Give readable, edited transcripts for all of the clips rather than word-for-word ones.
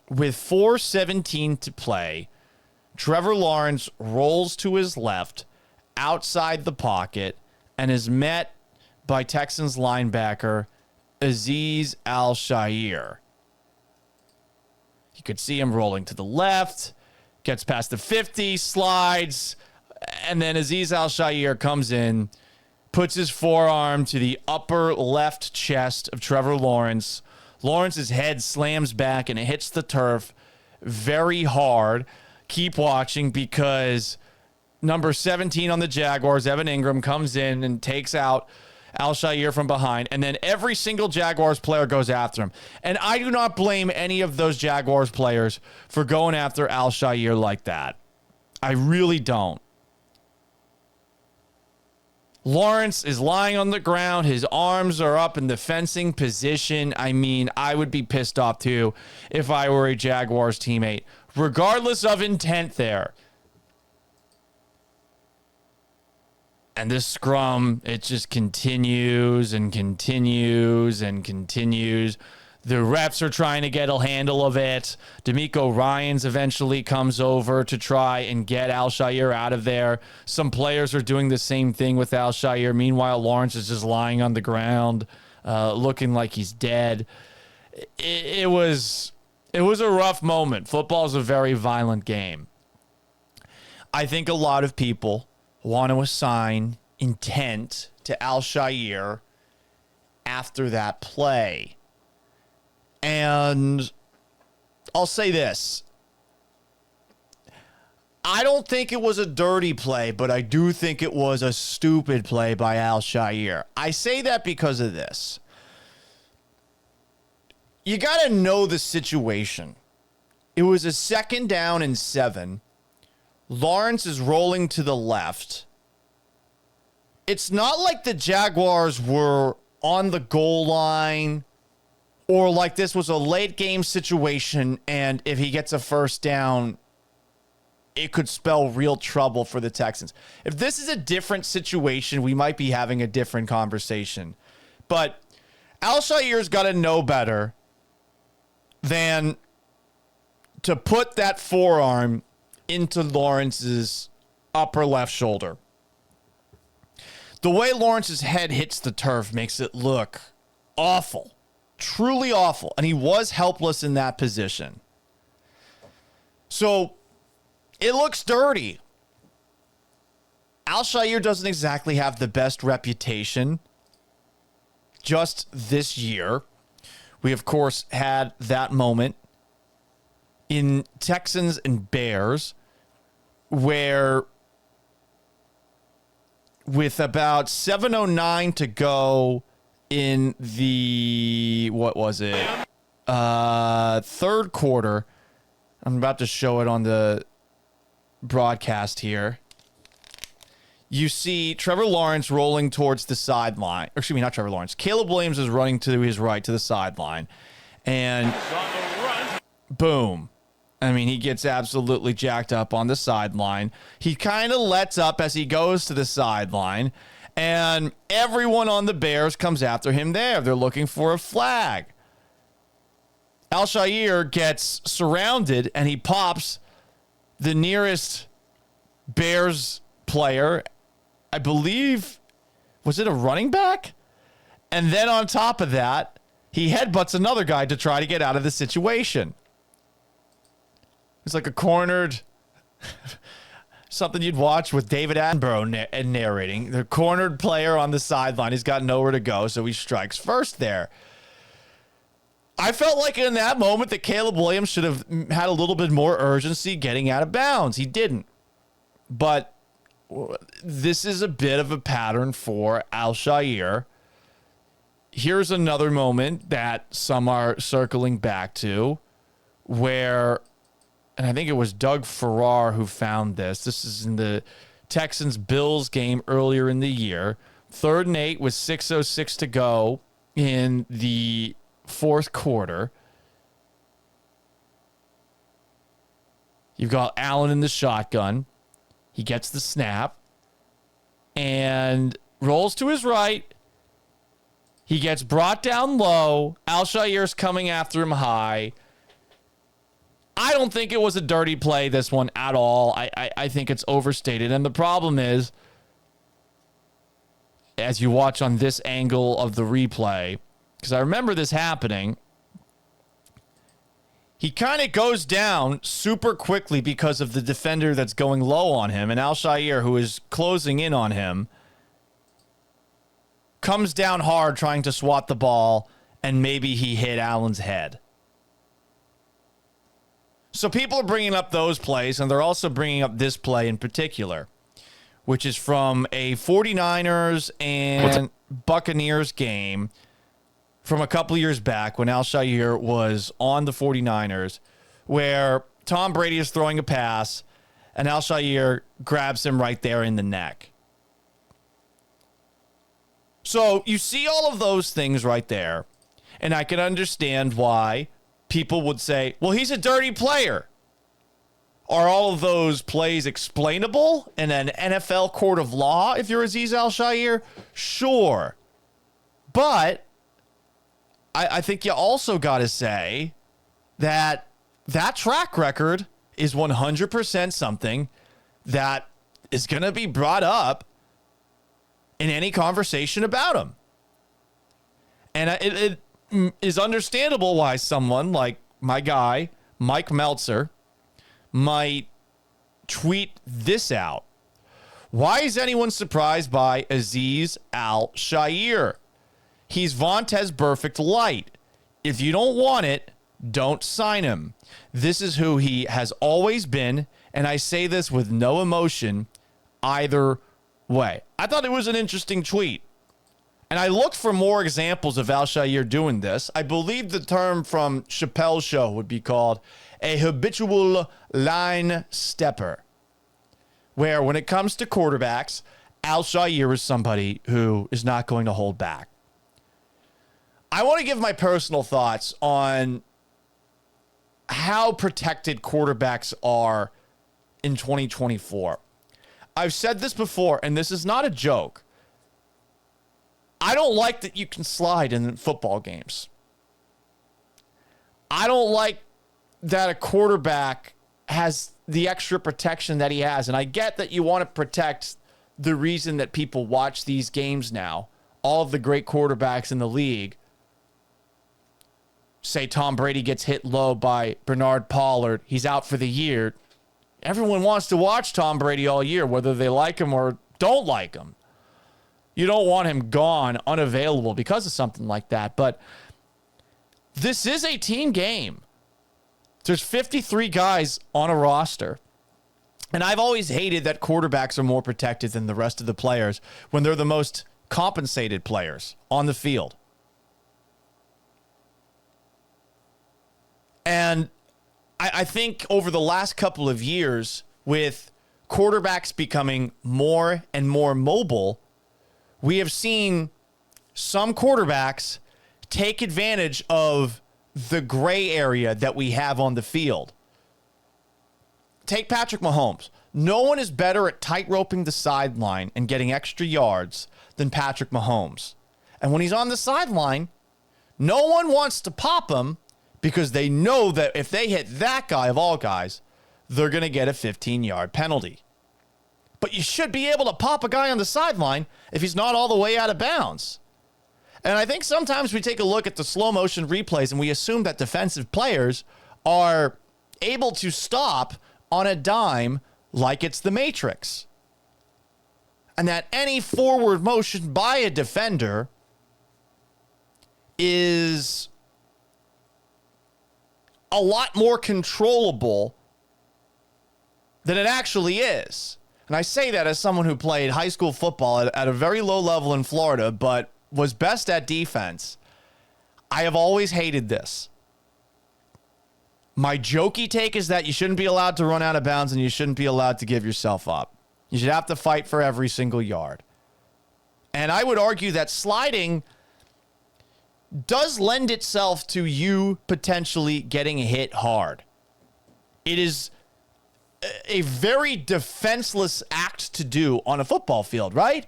with 4:17 to play, Trevor Lawrence rolls to his left outside the pocket and is met by Texans linebacker Azeez Al-Shaair. You could see him rolling to the left, gets past the 50, slides, and then Azeez Al-Shaair comes in, puts his forearm to the upper left chest of Trevor Lawrence. Lawrence's head slams back and it hits the turf very hard. Keep watching because number 17 on the Jaguars, Evan Ingram, comes in and takes out Al-Shaair from behind, and then every single Jaguars player goes after him. And I do not blame any of those Jaguars players for going after Al-Shaair like that. I really don't. Lawrence is lying on the ground. His arms are up in the fencing position. I mean, I would be pissed off too if I were a Jaguars teammate, regardless of intent there. And this scrum, it just continues and continues and continues. The refs are trying to get a handle of it. D'Amico Ryans eventually comes over to try and get Al-Shaair out of there. Some players are doing the same thing with Al-Shaair. Meanwhile, Lawrence is just lying on the ground, looking like he's dead. It was a rough moment. Football is a very violent game. I think a lot of people want to assign intent to Al-Shaair after that play. And I'll say this. I don't think it was a dirty play, but I do think it was a stupid play by Al-Shaair. I say that because of this. You got to know the situation. It was a 2nd down and 7. Lawrence is rolling to the left. It's not like the Jaguars were on the goal line or like this was a late game situation, and if he gets a first down, it could spell real trouble for the Texans. If this is a different situation, we might be having a different conversation. But Al-Shaair's got to know better than to put that forearm into Lawrence's upper left shoulder. The way Lawrence's head hits the turf makes it look awful. Truly awful. And he was helpless in that position. So it looks dirty. Al-Shaair doesn't exactly have the best reputation just this year. We, of course, had that moment in Texans and Bears where with about 7:09 to go in the, what was it? Third quarter. I'm about to show it on the broadcast here. You see Trevor Lawrence rolling towards the sideline. Or excuse me, not Trevor Lawrence. Caleb Williams is running to his right to the sideline. And boom. I mean, he gets absolutely jacked up on the sideline. He kind of lets up as he goes to the sideline. And everyone on the Bears comes after him there. They're looking for a flag. Al-Shaair gets surrounded, and he pops the nearest Bears player. I believe, was it a running back? And then on top of that, he headbutts another guy to try to get out of the situation. It's like a cornered... something you'd watch with David Attenborough narrating. The cornered player on the sideline. He's got nowhere to go, so he strikes first there. I felt like in that moment that Caleb Williams should have had a little bit more urgency getting out of bounds. He didn't. But this is a bit of a pattern for Al-Shaair. Here's another moment that some are circling back to where... and I think it was Doug Farrar who found this. This is in the Texans-Bills game earlier in the year. 3rd and 8 with 6:06 to go in the fourth quarter. You've got Allen in the shotgun. He gets the snap and rolls to his right. He gets brought down low. Al-Shaair's coming after him high. don't think it was a dirty play, this one, at all. I think it's overstated. And the problem is, as you watch on this angle of the replay, because I remember this happening, he kind of goes down super quickly because of the defender that's going low on him. And Al-Shaair, who is closing in on him, comes down hard trying to swat the ball, and maybe he hit Allen's head. So people are bringing up those plays, and they're also bringing up this play in particular, which is from a 49ers and Buccaneers game from a couple years back when Al-Shaair was on the 49ers, where Tom Brady is throwing a pass, and Al-Shaair grabs him right there in the neck. So you see all of those things right there, and I can understand why people would say, well, he's a dirty player. Are all of those plays explainable in an NFL court of law if you're Azeez Al-Shaair? Sure. But I think you also got to say that that track record is 100% something that is going to be brought up in any conversation about him. And it is understandable why someone like my guy, Mike Meltzer, might tweet this out. Why is anyone surprised by Azeez Al-Shaair? He's Vontaze Burfict light. If you don't want it, don't sign him. This is who he has always been, and I say this with no emotion either way. I thought it was an interesting tweet. And I looked for more examples of Al-Shaair doing this. I believe the term from Chappelle's show would be called a habitual line stepper, where when it comes to quarterbacks, Al-Shaair is somebody who is not going to hold back. I want to give my personal thoughts on how protected quarterbacks are in 2024. I've said this before, and this is not a joke. I don't like that you can slide in football games. I don't like that a quarterback has the extra protection that he has. And I get that you want to protect the reason that people watch these games now. All of the great quarterbacks in the league. Say Tom Brady gets hit low by Bernard Pollard. He's out for the year. Everyone wants to watch Tom Brady all year, whether they like him or don't like him. You don't want him gone, unavailable because of something like that. But this is a team game. There's 53 guys on a roster. And I've always hated that quarterbacks are more protected than the rest of the players when they're the most compensated players on the field. And I think over the last couple of years, with quarterbacks becoming more and more mobile, we have seen some quarterbacks take advantage of the gray area that we have on the field. Take Patrick Mahomes. No one is better at tightroping the sideline and getting extra yards than Patrick Mahomes. And when he's on the sideline, no one wants to pop him because they know that if they hit that guy of all guys, they're going to get a 15-yard penalty. But you should be able to pop a guy on the sideline if he's not all the way out of bounds. And I think sometimes we take a look at the slow motion replays and we assume that defensive players are able to stop on a dime like it's the Matrix. And that any forward motion by a defender is a lot more controllable than it actually is. And I say that as someone who played high school football at a very low level in Florida, but was best at defense. I have always hated this. My jokey take is that you shouldn't be allowed to run out of bounds and you shouldn't be allowed to give yourself up. You should have to fight for every single yard. And I would argue that sliding does lend itself to you potentially getting hit hard. It is a very defenseless act to do on a football field, right?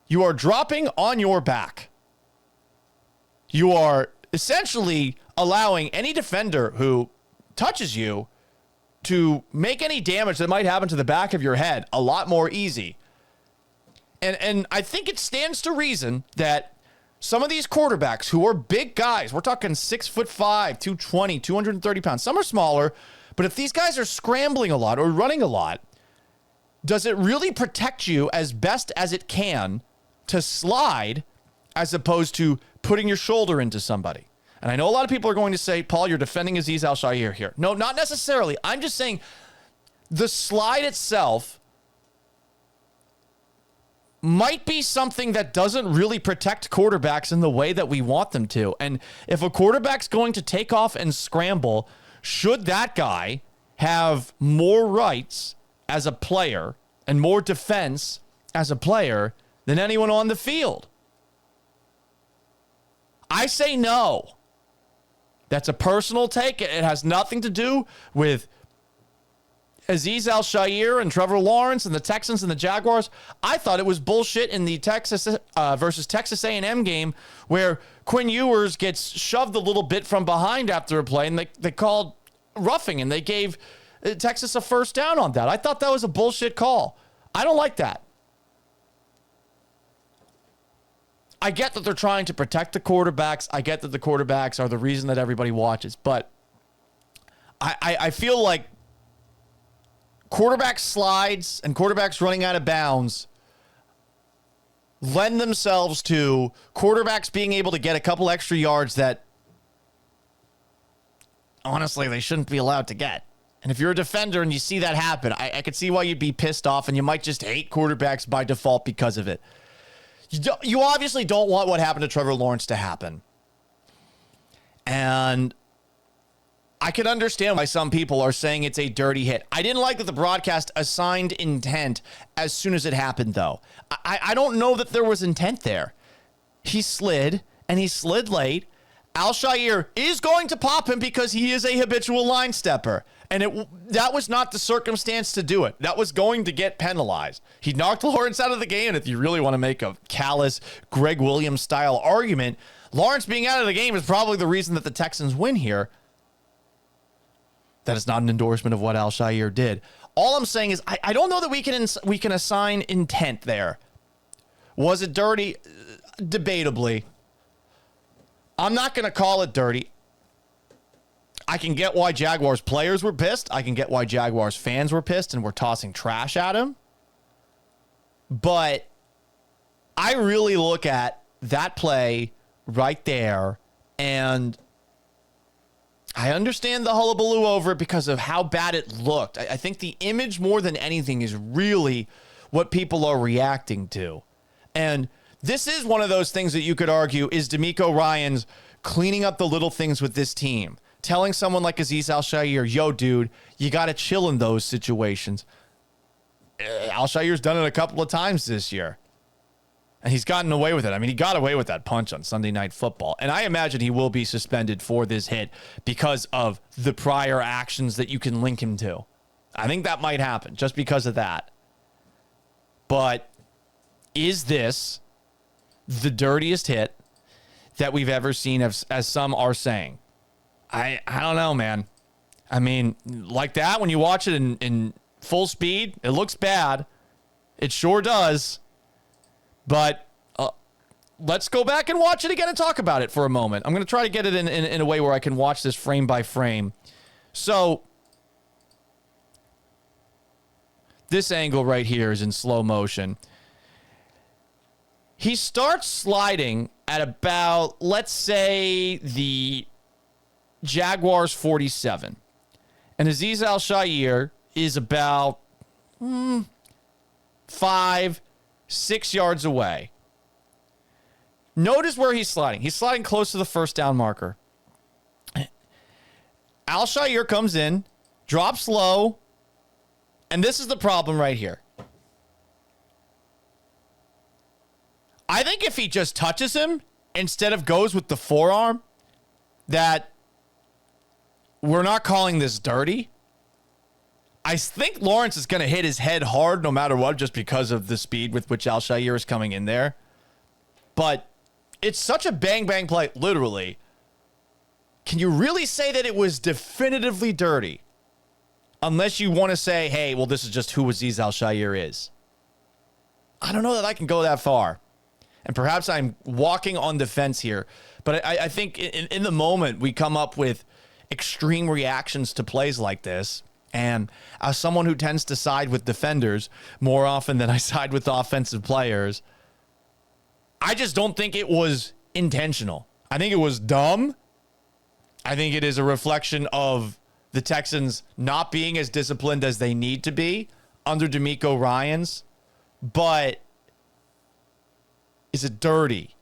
You are dropping on your back. You are essentially allowing any defender who touches you to make any damage that might happen to the back of your head a lot more easy. And I think it stands to reason that some of these quarterbacks who are big guys, we're talking 6'5", 220, 230 pounds, some are smaller, but if these guys are scrambling a lot or running a lot, does it really protect you as best as it can to slide as opposed to putting your shoulder into somebody? And I know a lot of people are going to say, Paul, you're defending Azeez Al-Shaair here. No, not necessarily. I'm just saying the slide itself might be something that doesn't really protect quarterbacks in the way that we want them to. And if a quarterback's going to take off and scramble, should that guy have more rights as a player and more defense as a player than anyone on the field? I say no. That's a personal take. It has nothing to do with Azeez Al-Shaair and Trevor Lawrence and the Texans and the Jaguars. I thought it was bullshit in the Texas versus Texas A&M game where Quinn Ewers gets shoved a little bit from behind after a play, and they called roughing, and they gave Texas a first down on that. I thought that was a bullshit call. I don't like that. I get that they're trying to protect the quarterbacks. I get that the quarterbacks are the reason that everybody watches, but I feel like quarterback slides and quarterbacks running out of bounds lend themselves to quarterbacks being able to get a couple extra yards that honestly they shouldn't be allowed to get. And if you're a defender and you see that happen, I could see why you'd be pissed off, and you might just hate quarterbacks by default because of it. You obviously don't want what happened to Trevor Lawrence to happen. And I can understand why some people are saying it's a dirty hit. I didn't like that the broadcast assigned intent as soon as it happened, though. I don't know that there was intent there. He slid, and he slid late. Al-Shaair is going to pop him because he is a habitual line stepper. And that was not the circumstance to do it. That was going to get penalized. He knocked Lawrence out of the game. And if you really want to make a callous Greg Williams style argument, Lawrence being out of the game is probably the reason that the Texans win here. That is not an endorsement of what Al-Shaair did. All I'm saying is I don't know that we can assign intent there. Was it dirty? Debatably. I'm not going to call it dirty. I can get why Jaguars players were pissed. I can get why Jaguars fans were pissed and were tossing trash at him. But I really look at that play right there, and I understand the hullabaloo over it because of how bad it looked. I think the image more than anything is really what people are reacting to. And this is one of those things that you could argue is DeMeco Ryans cleaning up the little things with this team. Telling someone like Azeez Al-Shaair, yo, dude, you got to chill in those situations. Al-Shaair's done it a couple of times this year. And he's gotten away with it. I mean, he got away with that punch on Sunday Night Football. And I imagine he will be suspended for this hit because of the prior actions that you can link him to. I think that might happen just because of that. But is this the dirtiest hit that we've ever seen, as some are saying? I don't know, man. I mean, like that, when you watch it in full speed, it looks bad. It sure does. But let's go back and watch it again and talk about it for a moment. I'm going to try to get it in a way where I can watch this frame by frame. So this angle right here is in slow motion. He starts sliding at about, let's say, the Jaguars 47. And Azeez Al-Shaair is about 5-6 yards away. Notice where he's sliding. He's sliding close to the first down marker. Al-Shaair comes in, drops low, and this is the problem right here. I think if he just touches him instead of goes with the forearm, that we're not calling this dirty. I think Lawrence is going to hit his head hard no matter what, just because of the speed with which Al-Shaair is coming in there. But it's such a bang-bang play, literally. Can you really say that it was definitively dirty? unless you want to say, hey, well, this is just who Azeez Al-Shaair is. I don't know that I can go that far. And perhaps I'm walking on the fence here. But I think in the moment, we come up with extreme reactions to plays like this. And as someone who tends to side with defenders more often than I side with offensive players, I just don't think it was intentional. I think it was dumb. I think it is a reflection of the Texans not being as disciplined as they need to be under DeMeco Ryans. But is it dirty?